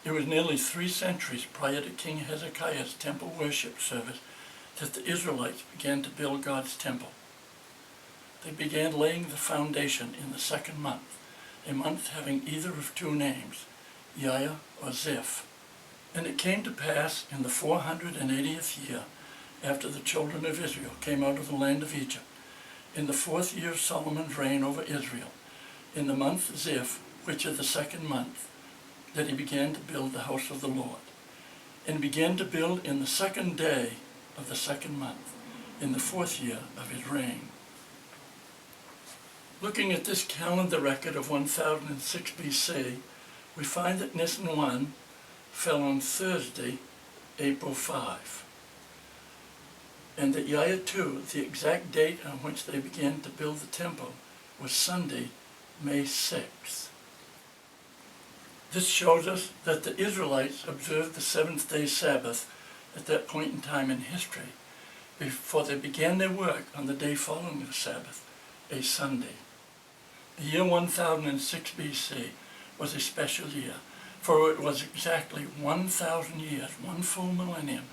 It was nearly 3 centuries prior to King Hezekiah's temple worship service that the Israelites began to build God's temple. They began laying the foundation in the 2nd month, a month having either of 2 names, Iyah or Ziph. And it came to pass in the 480th year, after the children of Israel came out of the land of Egypt, in the 4th year of Solomon's reign over Israel, in the month Ziph, which is the 2nd month, that he began to build the house of the Lord, and began to build in the 2nd day of the 2nd month, in the 4th year of his reign. Looking at this calendar record of 1006 BC, we find that Nisan 1 fell on Thursday, April 5. And that Iyah 2, the exact date on which they began to build the temple, was Sunday, May 6th. This shows us that the Israelites observed the 7th-day Sabbath at that point in time in history, before they began their work on the day following the Sabbath, a Sunday. The year 1006 BC was a special year, for it was exactly 1,000 years, 1 full millennium,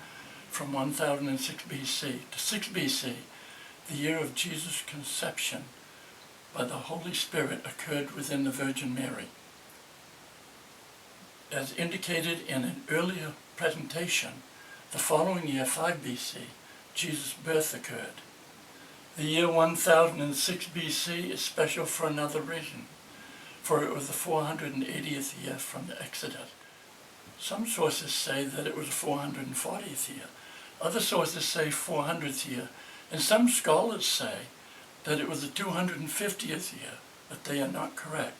from 1006 BC to 6 BC, the year of Jesus' conception by the Holy Spirit occurred within the Virgin Mary. As indicated in an earlier presentation, the following year, 5 BC, Jesus' birth occurred. The year 1006 BC is special for another reason, for it was the 480th year from the Exodus. Some sources say that it was the 440th year. Other sources say 400th year, and some scholars say that it was the 250th year, but they are not correct.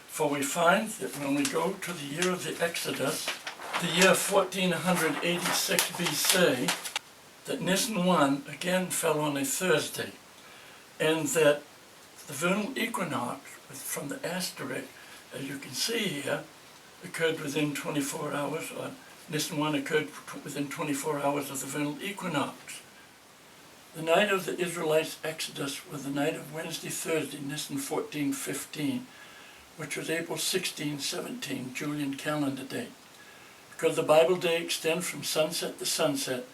For we find that when we go to the year of the Exodus, the year 1486 BC, that Nisan 1 again fell on a Thursday, and that the vernal equinox from the asterisk, as you can see here, occurred within 24 hours, or Nisan 1 occurred within 24 hours of the vernal equinox. The night of the Israelites' exodus was the night of Wednesday, Thursday, Nisan 1415, which was April 1617, Julian calendar date. Because the Bible day extends from sunset to sunset,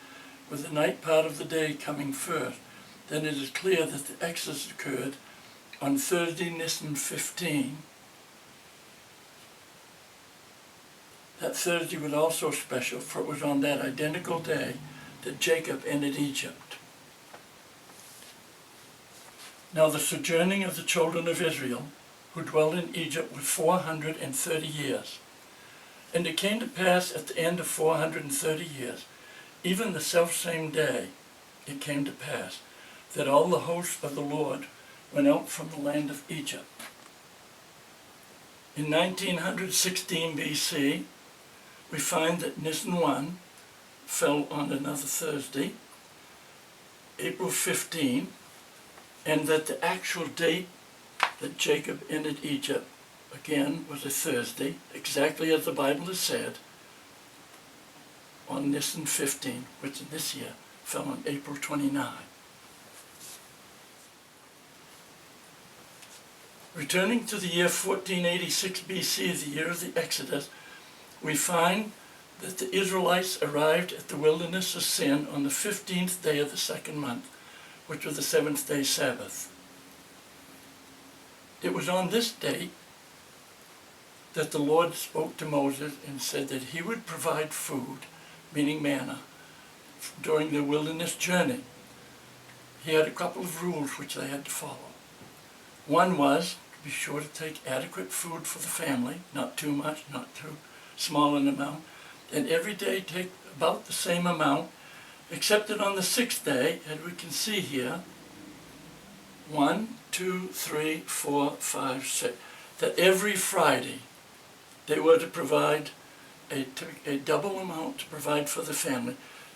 with the night part of the day coming first, then it is clear that the Exodus occurred on Thursday, Nisan 15. That Thursday was also special, for it was on that identical day that Jacob entered Egypt. Now the sojourning of the children of Israel, who dwelt in Egypt, was 430 years. And it came to pass at the end of 430 years, even the selfsame day, it came to pass, that all the hosts of the Lord went out from the land of Egypt. In 1916 BC, we find that Nisan 1 fell on another Thursday, April 15, and that the actual date that Jacob entered Egypt, again, was a Thursday, exactly as the Bible has said, on Nisan 15, which in this year fell on April 29. Returning to the year 1486 BC, the year of the Exodus, we find that the Israelites arrived at the wilderness of Sin on the 15th day of the 2nd month, which was the 7th-day Sabbath. It was on this date that the Lord spoke to Moses and said that he would provide food, meaning manna, during their wilderness journey. He had a couple of rules which they had to follow. One was to be sure to take adequate food for the family, not too much, not too small an amount, and every day take about the same amount, except that on the 6th day, as we can see here, 1, 2, 3, 4, 5, 6, that every Friday they were to provide a double amount to provide for the family,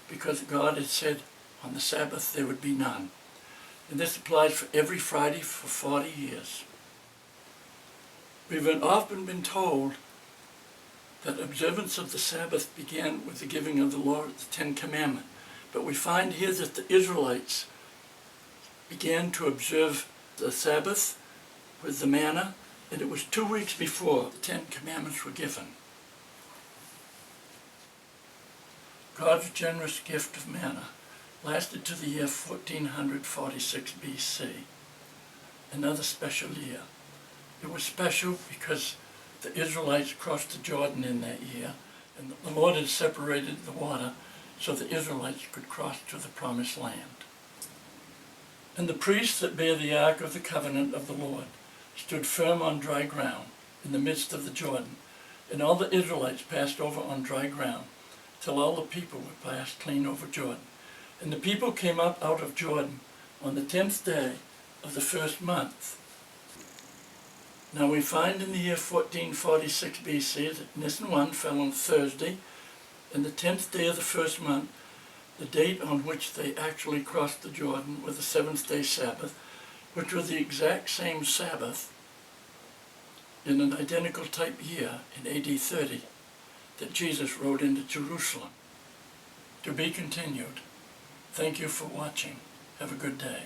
because God had said on the Sabbath there would be none. And this applies for every Friday for 40 years. We've often been told that observance of the Sabbath began with the giving of the law of the 10 Commandments. But we find here that the Israelites began to observe the Sabbath with the manna, and it was 2 weeks before the 10 Commandments were given. God's generous gift of manna lasted to the year 1446 BC, another special year. It was special because the Israelites crossed the Jordan in that year, and the Lord had separated the water so the Israelites could cross to the promised land. And the priests that bear the ark of the covenant of the Lord stood firm on dry ground in the midst of the Jordan, and all the Israelites passed over on dry ground, till all the people were passed clean over Jordan. And the people came up out of Jordan on the 10th day of the first month. Now we find in the year 1446 BC that Nisan 1 fell on Thursday, and the 10th day of the first month, the date on which they actually crossed the Jordan, was the seventh day Sabbath, which was the exact same Sabbath in an identical type year in AD 30 that Jesus rode into Jerusalem. To be continued. Thank you for watching. Have a good day.